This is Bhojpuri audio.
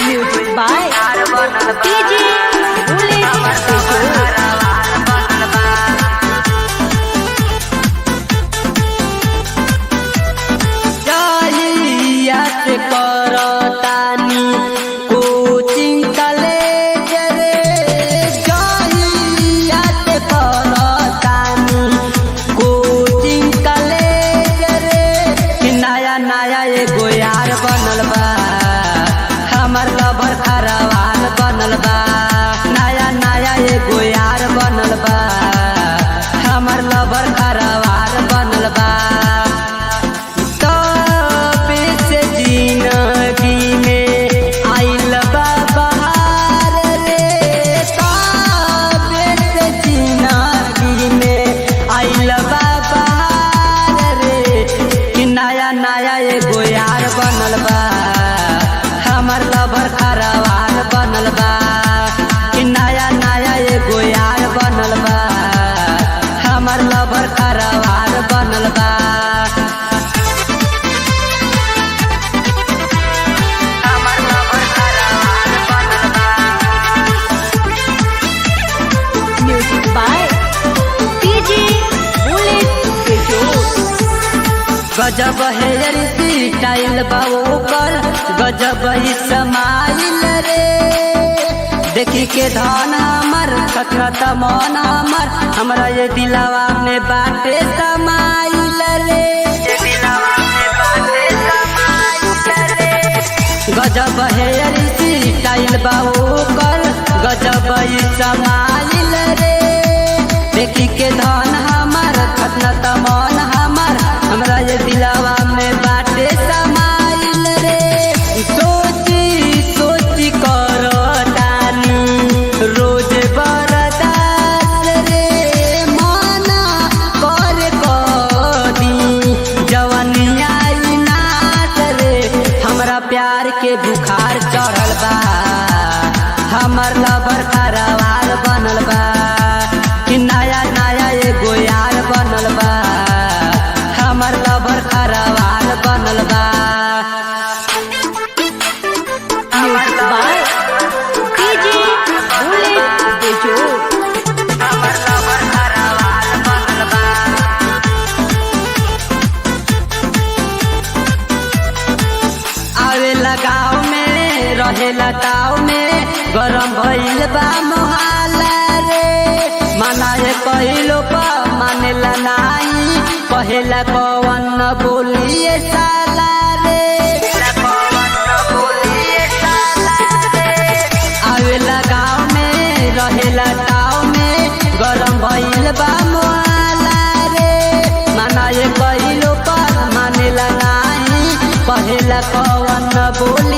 Music by DJ हमर लवर खरवाल बनल बा। नया नया एगो यार बनल बा, हमर लवर खरवाल बनल बा। तबे से जिंदगी में आइल बा बहार रे, तबे से जिंदगी में आइल बा बहार रे। कि नया नया एगो यार बनल बा, हमर लवर खरवाल बनल बा। कि नया नया एगो यार बनल बा, हमर लवर खरवाल बनल बा। हमर लवर खरवाल बनल बा। Music by DJ गजब हेयर स्टाइल बा ओकर, गजब इस्माइल रे। देखी के धन हमर खटखट मन हमर, हमरा ये दिलवा में बाटे समाइल रे। गजब हेयर स्टाइल बा ओकर, गजब इस्माइल रे। देखी के धन हमर खटखट मन हमर, हमरा ये दिलवा में बाटे समाइल रे। सोची सोची करतानी रोज बरदास रे, मना कर कदी जवनिया नाच रे। हमरा प्यार के बुखार चढ़ल बा, हमर लवर खरवाल बनल बा। कि नया नया एगो यार बनल बा, हमर लवर खरवाल बनल बा। Music by DJ हमर लवर खरवाल बनल बा। आवे लगाव में रहेला ताव में, गरम भइल बा मोहाला रे। मनाए कहिलो पा मानेला नाही, कहेला कवन न बोलिए साला रे। आवे लगाव में रहेला ताव में, गरम भइल बा मोहाला रे। मनाए कहिलो पा मानेला नाही, कहेला कवन न बोली